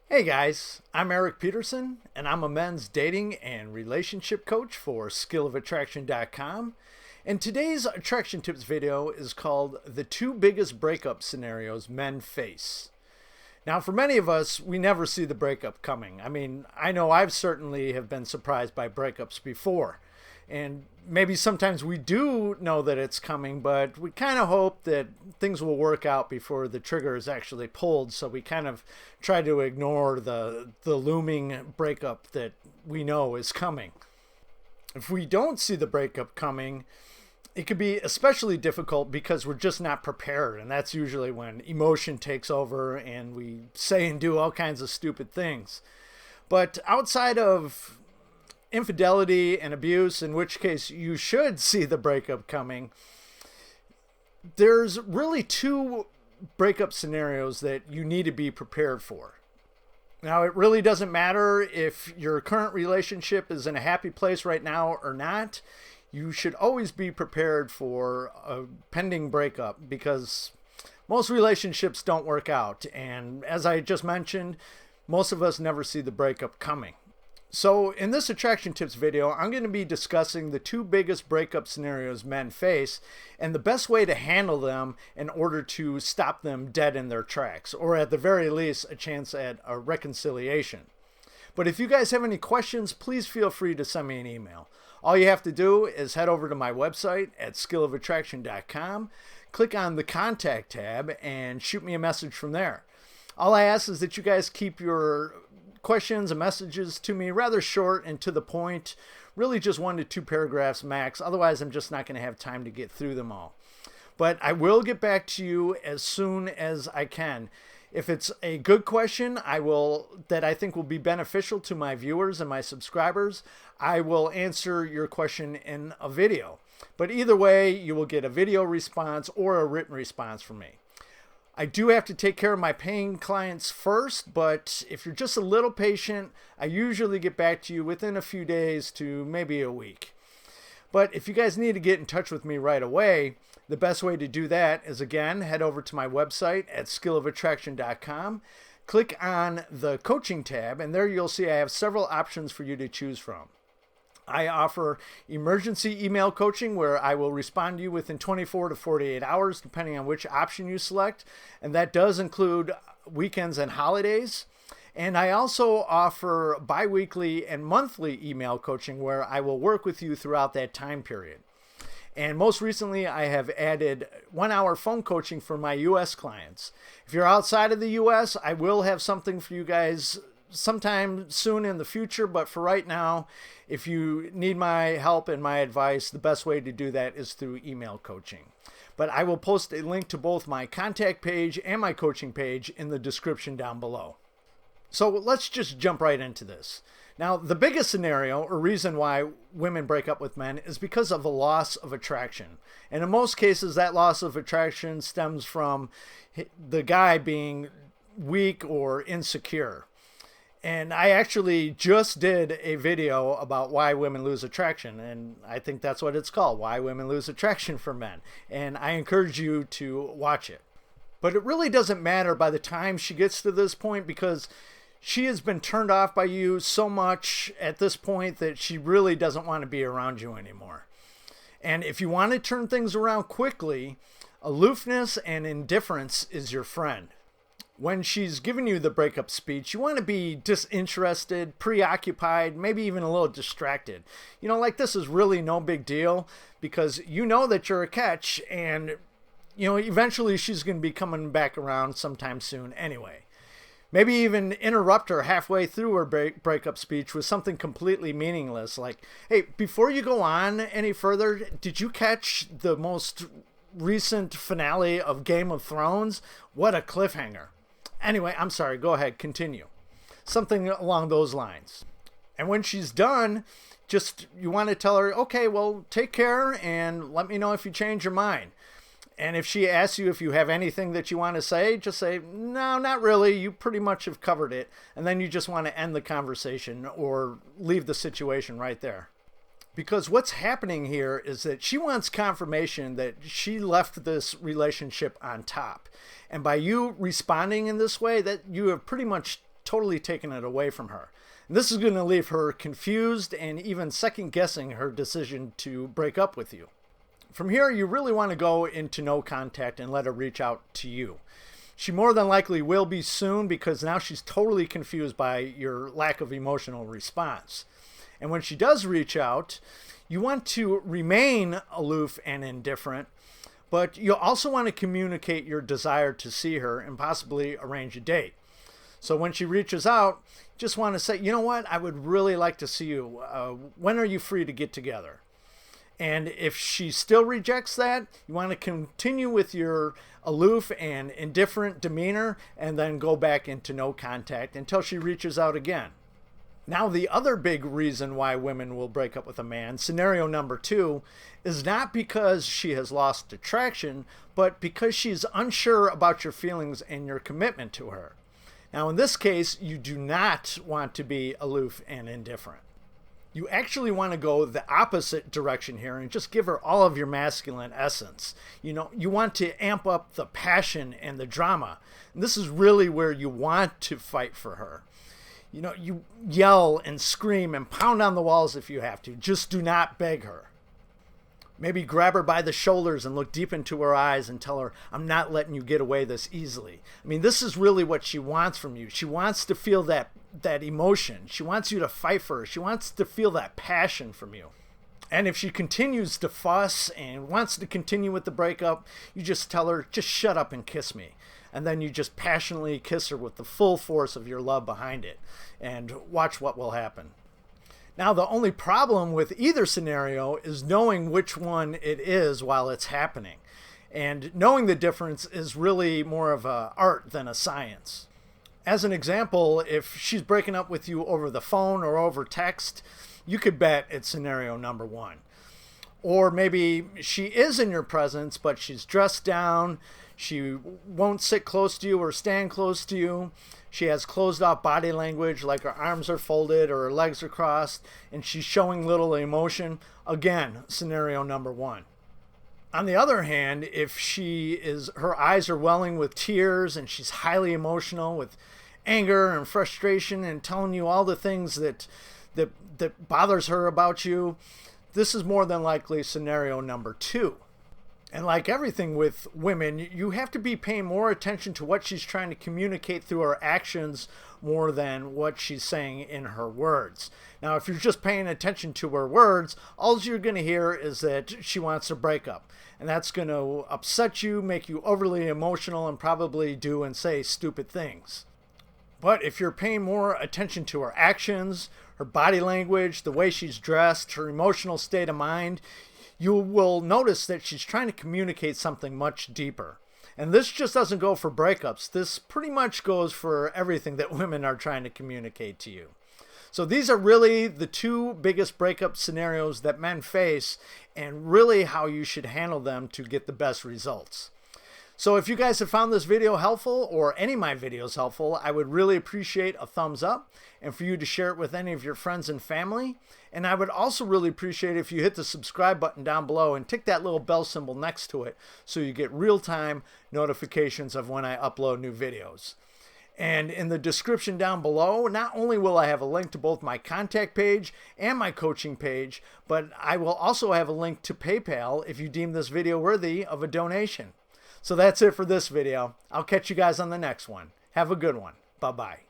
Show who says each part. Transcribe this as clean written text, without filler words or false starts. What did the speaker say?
Speaker 1: Hey guys, I'm Erik Peterson, and I'm a men's dating and relationship coach for skillofattraction.com. And today's attraction tips video is called The Two Biggest Breakup Scenarios Men Face. Now, for many of us, we never see the breakup coming. I mean, I know I've certainly have been surprised by breakups before. And maybe sometimes we do know that it's coming, but we kind of hope that things will work out before the trigger is actually pulled. So we kind of try to ignore the looming breakup that we know is coming. If we don't see the breakup coming, it could be especially difficult because we're just not prepared. And that's usually when emotion takes over and we say and do all kinds of stupid things. But outside of infidelity and abuse, in which case you should see the breakup coming, there's really two breakup scenarios that you need to be prepared for. Now, it really doesn't matter if your current relationship is in a happy place right now or not. You should always be prepared for a pending breakup because most relationships don't work out. And as I just mentioned, most of us never see the breakup coming. So in this attraction tips video, I'm going to be discussing the two biggest breakup scenarios men face and the best way to handle them in order to stop them dead in their tracks, or at the very least, a chance at a reconciliation. But if you guys have any questions, please feel free to send me an email. All you have to do is head over to my website at skillofattraction.com, click on the contact tab, and shoot me a message from there. All I ask is that you guys keep your questions and messages to me rather short and to the point, really just 1 to 2 paragraphs max. Otherwise, I'm just not going to have time to get through them all. But I will get back to you as soon as I can. If it's a good question that I think will be beneficial to my viewers and my subscribers, I will answer your question in a video. But either way, you will get a video response or a written response from me. I do have to take care of my paying clients first, but if you're just a little patient, I usually get back to you within a few days to maybe a week. But if you guys need to get in touch with me right away, the best way to do that is, again, head over to my website at skillofattraction.com, click on the coaching tab, and there you'll see I have several options for you to choose from. I offer emergency email coaching where I will respond to you within 24 to 48 hours, depending on which option you select. And that does include weekends and holidays. And I also offer bi-weekly and monthly email coaching where I will work with you throughout that time period. And most recently, I have added 1-hour phone coaching for my U.S. clients. If you're outside of the U.S., I will have something for you guys sometime soon in the future, but for right now, if you need my help and my advice, the best way to do that is through email coaching. But I will post a link to both my contact page and my coaching page in the description down below. So let's just jump right into this. Now, the biggest scenario or reason why women break up with men is because of a loss of attraction. And in most cases, that loss of attraction stems from the guy being weak or insecure. And I actually just did a video about why women lose attraction, and I think that's what it's called, Why Women Lose Attraction for Men. And I encourage you to watch it. But it really doesn't matter by the time she gets to this point because she has been turned off by you so much at this point that she really doesn't want to be around you anymore. And if you want to turn things around quickly, aloofness and indifference is your friend. When she's giving you the breakup speech, you want to be disinterested, preoccupied, maybe even a little distracted. You know, like this is really no big deal because you know that you're a catch and, you know, eventually she's going to be coming back around sometime soon anyway. Maybe even interrupt her halfway through her breakup speech with something completely meaningless like, hey, before you go on any further, did you catch the most recent finale of Game of Thrones? What a cliffhanger. Anyway, I'm sorry, go ahead, continue. Something along those lines. And when she's done, you want to tell her, okay, well, take care and let me know if you change your mind. And if she asks you if you have anything that you want to say, just say, no, not really. You pretty much have covered it. And then you just want to end the conversation or leave the situation right there. Because what's happening here is that she wants confirmation that she left this relationship on top. And by you responding in this way, that you have pretty much totally taken it away from her. And this is going to leave her confused and even second guessing her decision to break up with you. From here, you really want to go into no contact and let her reach out to you. She more than likely will be soon, because now she's totally confused by your lack of emotional response. And when she does reach out, you want to remain aloof and indifferent, but you also want to communicate your desire to see her and possibly arrange a date. So when she reaches out, just want to say, you know what, I would really like to see you. When are you free to get together? And if she still rejects that, you want to continue with your aloof and indifferent demeanor and then go back into no contact until she reaches out again. Now, the other big reason why women will break up with a man, scenario number 2, is not because she has lost attraction, but because she's unsure about your feelings and your commitment to her. Now, in this case, you do not want to be aloof and indifferent. You actually want to go the opposite direction here and just give her all of your masculine essence. You want to amp up the passion and the drama. And this is really where you want to fight for her. You yell and scream and pound on the walls if you have to. Just do not beg her. Maybe grab her by the shoulders and look deep into her eyes and tell her, I'm not letting you get away this easily. I mean, this is really what she wants from you. She wants to feel that emotion. She wants you to fight for her. She wants to feel that passion from you. And if she continues to fuss and wants to continue with the breakup, you just tell her, just shut up and kiss me. And then you just passionately kiss her with the full force of your love behind it. And watch what will happen. Now, the only problem with either scenario is knowing which one it is while it's happening. And knowing the difference is really more of an art than a science. As an example, if she's breaking up with you over the phone or over text, you could bet it's scenario number 1. Or maybe she is in your presence, but she's dressed down, she won't sit close to you or stand close to you. She has closed off body language, like her arms are folded or her legs are crossed, and she's showing little emotion. Again, scenario number 1. On the other hand, if her eyes are welling with tears and she's highly emotional with anger and frustration and telling you all the things that bothers her about you, this is more than likely scenario number 2. And like everything with women, you have to be paying more attention to what she's trying to communicate through her actions more than what she's saying in her words. Now, if you're just paying attention to her words, all you're going to hear is that she wants to break up. And that's going to upset you, make you overly emotional, and probably do and say stupid things. But if you're paying more attention to her actions, her body language, the way she's dressed, her emotional state of mind, you will notice that she's trying to communicate something much deeper. And this just doesn't go for breakups. This pretty much goes for everything that women are trying to communicate to you. So these are really the 2 biggest breakup scenarios that men face, and really how you should handle them to get the best results. So if you guys have found this video helpful, or any of my videos helpful, I would really appreciate a thumbs up, and for you to share it with any of your friends and family. And I would also really appreciate if you hit the subscribe button down below and tick that little bell symbol next to it so you get real-time notifications of when I upload new videos. And in the description down below, not only will I have a link to both my contact page and my coaching page, but I will also have a link to PayPal if you deem this video worthy of a donation. So that's it for this video. I'll catch you guys on the next one. Have a good one. Bye-bye.